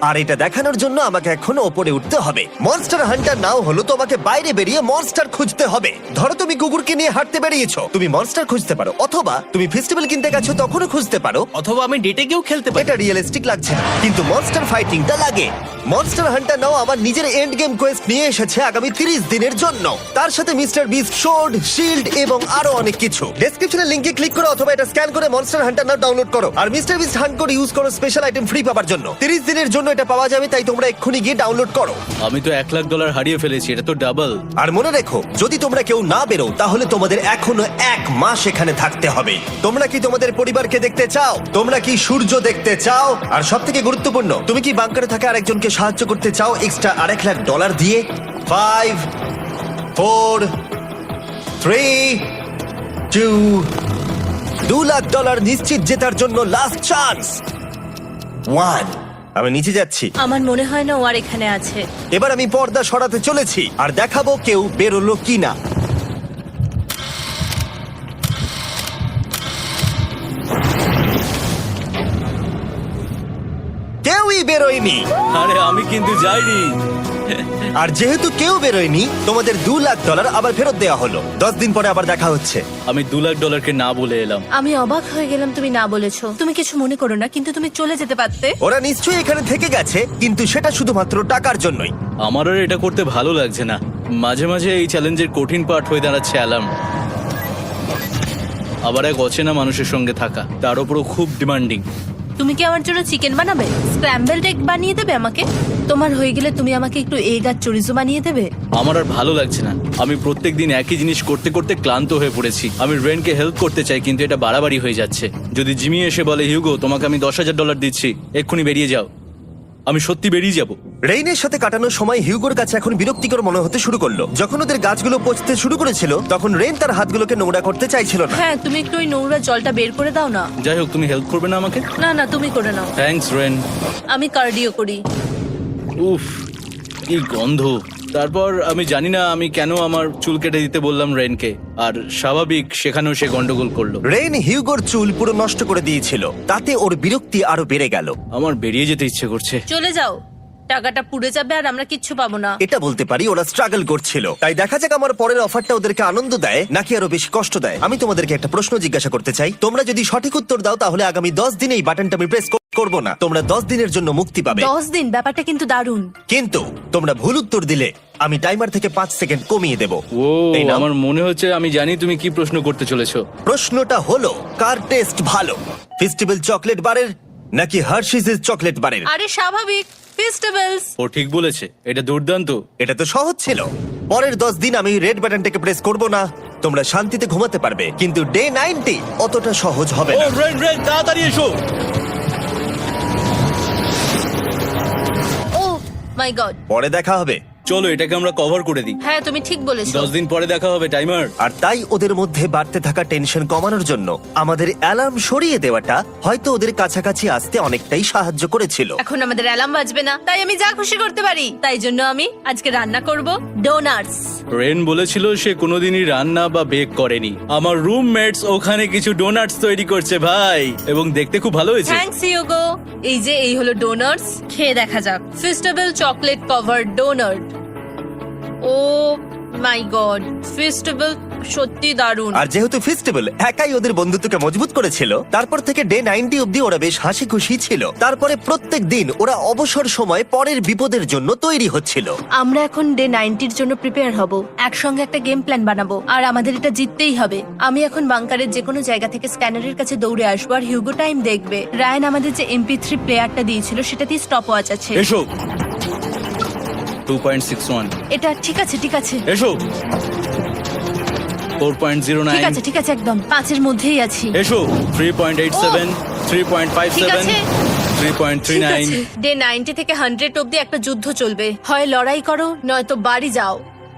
আর এটা দেখানোর জন্য আমাকে এখন ওপরে উঠতে হবে। মনস্টার হান্টার নাও হলো তোমাকে বাইরে বেরিয়ে মনস্টার খুঁজতে হবে। ধরো তুমি কুকুরকে নিয়ে হাঁটতে বেরিয়েছো, তুমি মনস্টার খুঁজতে পারো, অথবা তুমি ফেস্টিভ্যাল কিনতে গেছো তখনও খুঁজতে পারো। অথবা আমি ডেটে গিয়েও খেলতে পারি। এটা রিয়েলিস্টিক লাগছে না, কিন্তু মনস্টার ফাইটিংটা লাগে। মনস্টার হান্টার নাও আমার নিজের এন্ড গেম কোয়েস্ট নিয়ে এসেছে আগামী 30 দিনের জন্য। তার সাথে মিস্টার বিস্ট সোর্ড, শিল্ড এবং আরো অনেক কিছু। ডেসক্রিপশনে লিংকে ক্লিক করো অথবা এটা স্ক্যান করে মনস্টার হান্টার নাও ডাউনলোড করো। আর MrBeast hunt code use করো স্পেশাল আইটেম ফ্রি পাওয়ার জন্য। 30 দিনের জন্য এটা পাওয়া যাবে, তাই তোমরা এক্ষুনি গিয়ে ডাউনলোড করো। আমি তো $1 লাখ হারিয়ে ফেলেছি, এটা তো ডাবল। আর মনে রেখো, যদি তোমরা কেউ না বেরো তাহলে তোমাদের এখনো 1 মাস এখানে থাকতে হবে। তোমরা কি তোমাদের পরিবারকে দেখতে চাও? তোমরা কি সূর্য দেখতে চাও? আর সবথেকে গুরুত্বপূর্ণ, তুমি কি বাংকারে থাকা আরেকজনকে সাহায্য করতে চাও এক্সট্রা $1 লাখ দিয়ে? 5 4 3 2 $2 লাখ নিশ্চিত জেতার জন্য লাস্ট চান্স। 1। আমি নিচে যাচ্ছি। আমার মনে হয় না ও আর এখানে আছে। এবার আমি পর্দা সরাতে চলেছি আর দেখাবো কেউ বেরোলো কিনা। কেউই বেরোয়নি। আরে আমি কিন্তু যাইনি। আর যেহেতু কেউ বেরোয়নি, তোমাদের $2 লাখ আবার ফেরত দেওয়া হলো। 10 দিন পরে আবার দেখা হচ্ছে। আমি $2 লাখ না বলে এলাম। আমি অবাক হয়ে গেলাম তুমি না বলেছো। তুমি কিছু মনে করো না, কিন্তু তুমি চলে যেতে পারতে। ওরা নিশ্চয়ই এখানে থেকে গেছে, কিন্তু সেটা শুধুমাত্র টাকার জন্যই। আমার আর এটা করতে ভালো লাগছে না। মাঝে মাঝে এই চ্যালেঞ্জের কঠিন পার্ট হয়ে দাঁড়াচ্ছে অ্যালার্ম। আবার এক অচেনা মানুষের সঙ্গে থাকা, তার উপরও খুব ডিমান্ডিং। তুমি কি আমার জন্য চিকেন বানাবে? স্ক্র্যাম্বলড এগ বানিয়ে দেবে আমাকে? তোমার হয়ে গেলে তুমি আমাকে একটু এগ আর চরিজো বানিয়ে দেবে? আমার আর ভালো লাগছে না। আমি প্রত্যেকদিন একই জিনিস করতে করতে ক্লান্ত হয়ে পড়েছি। আমি রেনকে হেল্প করতে চাই, কিন্তু এটা বাড়াবাড়ি হয়ে যাচ্ছে। যদি জিমি এসে বলে, হিউগো তোমাকে আমি $10,000 দিচ্ছি, এক্ষুনি বেরিয়ে যাও, আমি সত্যি বেরিয়ে যাব। রেইনের সাথে কাটানোর সময় হিউগোর কাছে এখন বিরক্তিকর মনে হতে শুরু করলো। যখন ওদের গাছগুলো পচতে শুরু করেছিল, তখন রেইন তার হাতগুলোকে নোংরা করতে চাইছিল না। হ্যাঁ, তুমি একটু ওই নোংরা জলটা বের করে দাও না। যাই হোক, তুমি হেল্প করবে না আমাকে? না না, তুমি করে নাও। Thanks Ren. আমি কার্ডিও করি। উফ, কি গন্ধ। তারপর আমি জানি না আমি কেন আমার চুল কেটে দিতে বললাম রেনকে, আর স্বাভাবিক সেখানেও সে গন্ডগোল করলো। রেইন হিউগোর চুল পুরো নষ্ট করে দিয়েছিল, তাতে ওর বিরক্তি আরো বেড়ে গেল। আমার বেরিয়ে যেতে ইচ্ছে করছে। চলে যাও। টাকাটা পুড়ে যাবে আর আমরা কিচ্ছু পাবো না। এটা বলতে পারি ওরা স্ট্রাগল করছিল। তাই দেখা যাক আমার পরের অফারটা ওদেরকে আনন্দ দেয় নাকি আরো বেশি কষ্ট দেয়। আমি তোমাদেরকে একটা প্রশ্ন জিজ্ঞাসা করতে চাই, তোমরা যদি সঠিক উত্তর দাও তাহলে আগামী 10 দিনে এই বাটনটা আমি প্রেস করব না। তোমরা 10 দিনের জন্য মুক্তি পাবে। 10 দিন, ব্যাপারটা কিন্তু দারুণ। কিন্তু তোমরা ভুল উত্তর দিলে আমি টাইমার থেকে 5 সেকেন্ড কমিয়ে দেব। ও এই নাও। আমার মনে হচ্ছে আমি জানি তুমি কি প্রশ্ন করতে চলেছো। প্রশ্নটা হলো, কার টেস্ট ভালো, ফেস্টিভ্যাল চকলেট বারের নাকি হার্শিসের চকলেট বারের? আরে স্বাভাবিক, ফেস্টিভ্যালস। ও ঠিক বলেছে, এটা দুর্দান্ত। এটা তো সহজ ছিল। পরের 10 দিন আমি রেড বাটনটাকে প্রেস করব না, তোমরা শান্তিতে ঘুমাতে পারবে। কিন্তু ডে 90 অতটা সহজ হবে ও না। রেন রেন তাড়াতাড়ি এসো। ও মাই গড। পরে দেখা হবে। চলো এটাকে আমরা কভার করে দিই। হ্যাঁ তুমি ঠিক বলেছো। 10 দিন পরে দেখা হবে টাইমার। আর তাই ওদের মধ্যে বাড়তে থাকা টেনশন কমানোর জন্য আমাদের অ্যালার্ম সরিয়ে দেওয়াটা হয়তো ওদের কাছাকাছি আসতে অনেকটাই সাহায্য করেছিল। এখন আমাদের অ্যালার্ম বাজবে না, তাই আমি যা খুশি করতে পারি। তাই জন্য আমি আজকে রান্না করব ডোনাটস। রেন বলেছিল সে কোনোদিনই রান্না বা বেক করেনি। আমার রুমমেটস ওখানে কিছু ডোনাটস তৈরি করছে ভাই, এবং দেখতে খুব ভালো হয়েছে। Thanks Yugo. এই হলো ডোনাটস, খেয়ে দেখা যাক। Festival chocolate cover doughnut. Oh my God, festival সত্যি দারুণ। আর যেহেতু ফেস্টিভ্যাল একাই ওদের বন্ধুত্বকে মজবুত করেছিল, তারপর থেকে ডে 90 অব্দি ওরা বেশ হাসি খুশি ছিল। তারপরে প্রত্যেক দিন ওরা অবসর সময় পরের বিপদের জন্য তৈরি হচ্ছিল। আমরা এখন ডে 90 এর জন্য প্রিপেয়ার হব। একসঙ্গে একটা গেম প্ল্যান বানাবো, আর আমাদের এটা জিততেই হবে। আমি এখন বাংকারের যে কোনো জায়গা থেকে স্ক্যানারের কাছে দৌড়ে আসবো, আর হিউগো টাইম দেখবে। রায়ান আমাদের যে MP3 প্লেয়ারটা দিয়েছিল সেটাতেই স্টপ ওয়াচ আছে। এসো 2.61। এটা ঠিক আছে, ঠিক আছে, এসো 4.09। ঠিক আছে, ঠিক আছে, একদম 5 এর মধ্যেই আছি। এসো 3.87, 3.57, ঠিক আছে। 3.39। ডে 90 থেকে 100 অব্দি একটা যুদ্ধ চলবে। হয় লড়াই করো নয়তো বাড়ি যাও।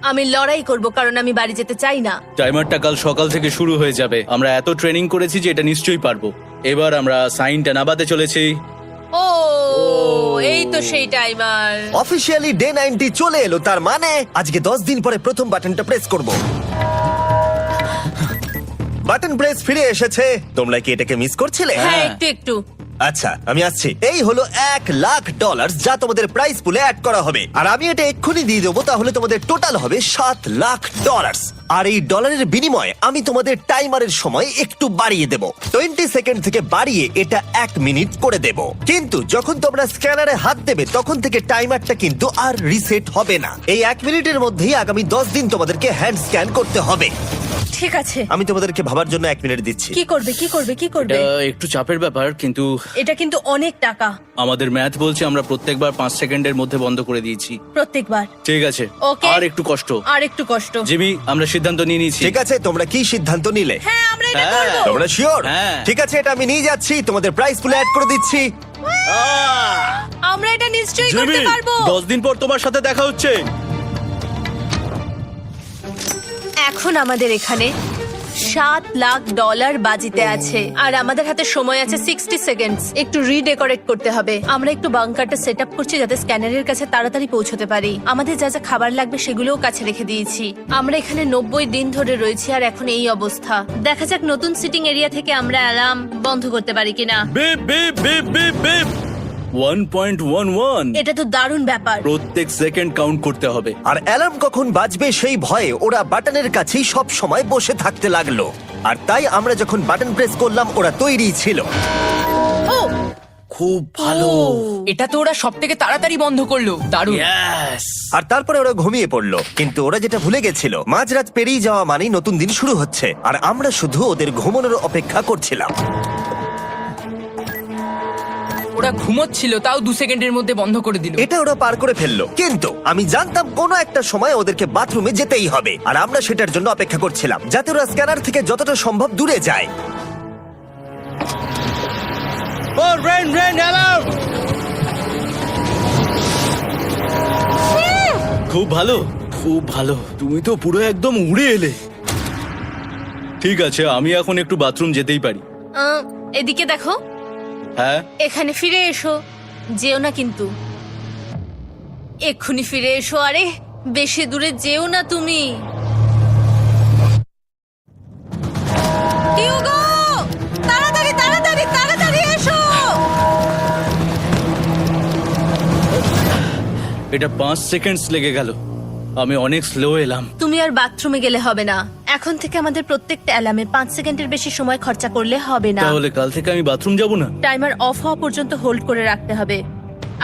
আমি লড়াই করব, কারণ আমি বাড়ি যেতে চাই না। টাইমারটা কাল সকাল থেকে শুরু হয়ে যাবে। আমরা এত ট্রেনিং করেছি যে এটা নিশ্চয়ই পারবো। এবার আমরা সাইনটা নামাতে চলেছি। ও এই তো সেই টাইমার। অফিসিয়ালি ডে 90 চলে এলো, তার মানে আজকে 10 দিন পরে প্রথম বাটনটা প্রেস করব। বাটন প্রেস ফিরে এসেছে। তোমরা কি এটাকে মিস করছিলে? হ্যাঁ একটু একটু। আচ্ছা আমি আসছি। এই হলো $1,00,000 যা তোমাদের প্রাইস পুলে অ্যাড করা হবে, আর আমি এটা এক্ষুনি দিয়ে দেবো। তাহলে তোমাদের টোটাল হবে $7,00,000। আর এই ডলারের বিনিময়ে আমি তোমাদের টাইমারের সময় একটু বাড়িয়ে দেব। 20 সেকেন্ড থেকে বাড়িয়ে এটা 1 মিনিট করে দেব। কিন্তু যখন তোমরা স্ক্যানারে হাত দেবে তখন থেকে টাইমারটা কিন্তু আর রিসেট হবে না। এই 1 মিনিটের মধ্যেই আগামী 10 দিন তোমাদেরকে হ্যান্ড স্ক্যান করতে হবে। ঠিক আছে। আমি তোমাদেরকে ভাবার জন্য 1 মিনিট দিচ্ছি। কি করবে, কি করবে, কি করবে? এটা একটু চাপের ব্যাপার, কিন্তু এটা কিন্তু অনেক টাকা। আমাদের ম্যাথ বলছে আমরা প্রত্যেকবার 5 সেকেন্ডের মধ্যে বন্ধ করে দিয়েছি। প্রত্যেকবার। ঠিক আছে, Okay. আর একটু কষ্ট। আর একটু কষ্ট। জিমি, আমরা সিদ্ধান্ত নিয়ে নিয়েছি। ঠিক আছে, তোমরা কি সিদ্ধান্ত নিলে? হ্যাঁ আমরা এটা হ্যাঁ। করব। তোমরা শিওর? হ্যাঁ। ঠিক আছে, এটা আমি নিয়ে যাচ্ছি, তোমাদের প্রাইস পুলে অ্যাড করে দিচ্ছি। আমরা এটা নিশ্চয়ই জিমি, করতে পারবো। 10 দিন পর তোমার সাথে দেখা হচ্ছে। এখন আমাদের এখানে $7,00,000 বাজিতে আছে, আর আমাদের হাতে সময় আছে 60 সেকেন্ডস। একটু রিডেকোরেট করতে হবে। আমরা একটু বাংকারটা সেট আপ করছি যাতে স্ক্যানারের কাছে তাড়াতাড়ি পৌঁছতে পারি। আমাদের যা যা খাবার লাগবে সেগুলোও কাছে রেখে দিয়েছি। আমরা এখানে 90 দিন ধরে রয়েছি, আর এখন এই অবস্থা। দেখা যাক নতুন সিটিং এরিয়া থেকে আমরা অ্যালার্ম বন্ধ করতে পারি কিনা। Beep beep beep beep beep 1.11। এটা তো দারুণ ব্যাপার। প্রত্যেক সেকেন্ড কাউন্ট করতে হবে। আর অ্যালার্ম কখন বাজবে সেই ভয়ে ওরা বাটনের কাছেই সব সময় বসে থাকতে লাগলো। আর তাই আমরা যখন বাটন প্রেস করলাম ওরা তৈরি ছিল। ও খুব ভালো। এটা তো ওরা সব থেকে তাড়াতাড়ি বন্ধ করলো। দারুণ। ইয়েস। আর তারপরে ওরা ঘুমিয়ে পড়লো। কিন্তু ওরা যেটা ভুলে গেছিল, মাঝরাত পেরিয়ে যাওয়া মানেই নতুন দিন শুরু হচ্ছে, আর আমরা শুধু ওদের ঘুমানোর অপেক্ষা করছিলাম। ওরা ঘুমোচ্ছিল, তাও 2 সেকেন্ডের মধ্যে বন্ধ করে দিল। এটা ওরা পার করে ফেললো, কিন্তু আমি জানতাম কোনো একটা সময় ওদেরকে বাথরুমে যেতেই হবে, আর আমরা সেটার জন্য অপেক্ষা করছিলাম যাতে ওরা স্ক্যানার থেকে যতটা সম্ভব দূরে যায়। ও রেন রেন অ্যালার্ম। খুব ভালো, খুব ভালো। তুমি তো পুরো একদম উড়ে এলে। ঠিক আছে, আমি এখন একটু বাথরুম যেতেই পারি। এদিকে দেখো। হ্যাঁ, এখানে ফিরে এসো, যেও না কিন্তু। এক্ষুনি ফিরে এসো। আরে বেশি দূরে যেও না তুমি। হিউগো, তাড়াতাড়ি তাড়াতাড়ি তাড়াতাড়ি এসো। এটা 5 সেকেন্ডস লেগে গেল। আমি অনেক স্লো এলাম। তুমি আর বাথরুমে গেলে হবে না। এখন থেকে আমাদের প্রত্যেকটা অ্যালার্মে 5 সেকেন্ডের বেশি সময় খরচা করলে হবে না। তাহলে কাল থেকে আমি বাথরুম যাব না? টাইমার অফ হওয়া পর্যন্ত হোল্ড করে রাখতে হবে।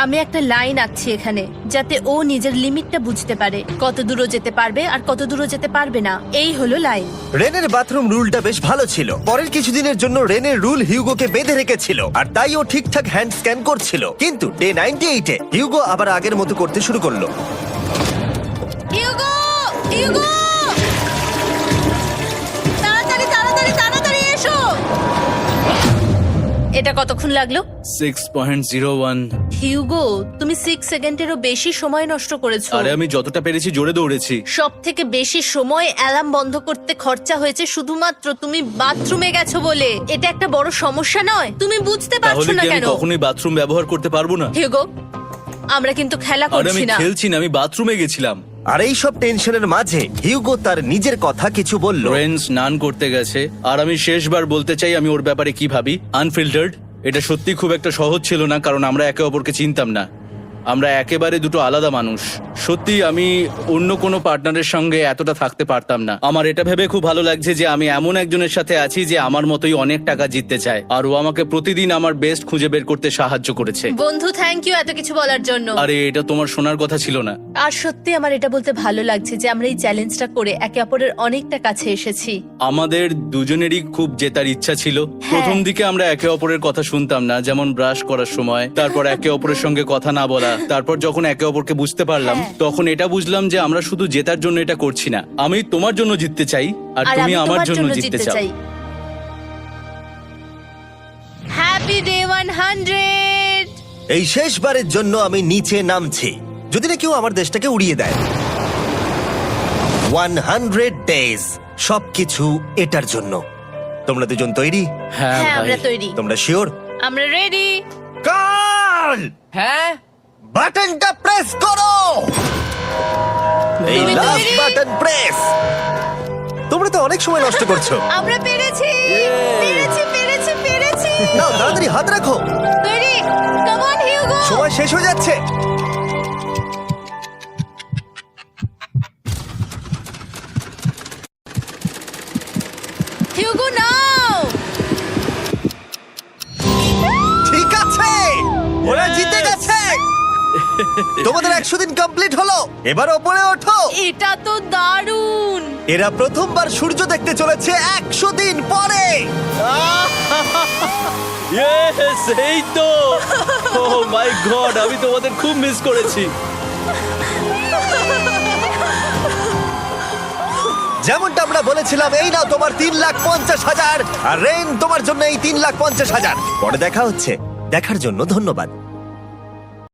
আমি একটা লাইন আঁকছি এখানে, যাতে ও নিজের লিমিটটা বুঝতে পারে, কত দূরও যেতে পারবে আর কত দূরও যেতে পারবে না। এই হলো লাইন। রেনের বাথরুম রুলটা বেশ ভালো ছিল। পরের কিছুদিনের জন্য রেনের রুল হিউগোকে বেঁধে রেখেছিল, আর তাই ও ঠিকঠাক হ্যান্ড স্ক্যান করছিল। কিন্তু ডে 98-এ হিউগো আবার আগের মতো করতে শুরু করলো। হিউগো, হিউগো, তাড়াতাড়ি তাড়াতাড়ি তাড়াতাড়ি এসো। এটা কতক্ষণ লাগলো? 6.01। হিউগো, তুমি 6 সেকেন্ডেরও বেশি সময় নষ্ট করেছো। আরে আমি যতটা পেরেছি জোরে দৌড়েছি। সব থেকে বেশি সময় অ্যালার্ম বন্ধ করতে খরচা হয়েছে শুধুমাত্র তুমি বাথরুমে গেছো বলে। এটা একটা বড় সমস্যা নয়? তুমি বুঝতে পারছো তাহলে না কি আমি কেন? কখনোই বাথরুম ব্যবহার করতে পারবো না? হিউগো, আমরা কিন্তু খেলা আরে আমি করছি না। খেলছি না, আমি বাথরুমে গেছিলাম। আর এই সব টেনশনের মাঝে হিউগো তার নিজের কথা কিছু বলল। রেন স্নান করতে গেছে, আর আমি শেষবার বলতে চাই আমি ওর ব্যাপারে কি ভাবি। আনফিল্টার্ড। এটা সত্যি খুব একটা সহজ ছিল না, কারণ আমরা একে অপরকে চিনতাম না। আমরা একেবারে দুটো আলাদা মানুষ। সত্যি আমি অন্য কোনো পার্টনারের সঙ্গে এতটা থাকতে পারতাম না। আমার এটা ভেবে খুব ভালো লাগছে যে আমি এমন একজনের সাথে আছি যে আমার মতোই অনেক টাকা জিততে চায়, আর ও আমাকে প্রতিদিন আমার বেস্ট খুঁজে বের করতে সাহায্য করেছে। বন্ধু, থ্যাংক ইউ এত কিছু বলার জন্য। আরে এটা তোমার শোনার কথা ছিল না। আর সত্যি আমার এটা বলতে ভালো লাগছে যে আমরা এই চ্যালেঞ্জটা করে একে অপরের অনেকটা কাছে এসেছি। আমাদের দুজনেরই খুব জেতার ইচ্ছা ছিল। প্রথম দিকে আমরা একে অপরের কথা শুনতাম না, যেমন ব্রাশ করার সময়, তারপর একে অপরের সঙ্গে কথা না বলা। তারপর যখন একে অপরকে বুঝতে পারলাম, তখন এটা বুঝলাম যে আমরা শুধু জেতার জন্য এটা করছি না। আমি তোমার জন্য জিততে চাই, আর আর তুমি আমি আমার তোমার জন্য জন্য জিততে জিততে চাও। চাই। Happy day 100। এই শেষবারের জন্য আমি নিচে নামছি, যদি না কেউ আমার দেশটাকে উড়িয়ে দেয়। 100 ডেজ, সবকিছু এটার জন্য। তোমরা দুজন তৈরি? হ্যাঁ হ্যাঁ, ভাই। আমরা তৈরি। তোমরা শিওর? আমরা রেডি। কাল হ্যাঁ, বাটনটা প্রেস করো। এই তুমি লাস্ট তৈরি? Button press. তোমরা তো অনেক সময় নষ্ট করছো। আমরা পেরেছি, পেরেছি, পেরেছি, পেরেছি। নাও তাড়াতাড়ি হাত রাখো, তৈরি? Come on Hugo. সময় শেষ হয়ে যাচ্ছে। হিউগো নাও। ঠিক আছে, ওরা জিতে গেছে। তোমাদের 100 দিন কমপ্লিট হলো। এবার ওপরে ওঠো। এটা তো দারুণ। এরা প্রথমবার সূর্য দেখতে চলেছে 100 দিন পরে। Yes, এই তো। Oh my God, আমি তোমাদের খুব মিস করেছি। যেমনটা আমরা বলেছিলাম, এই নাও তোমার 3,50,000, আর রেন তোমার জন্য এই 3,50,000। পরে দেখা হচ্ছে। দেখার জন্য ধন্যবাদ।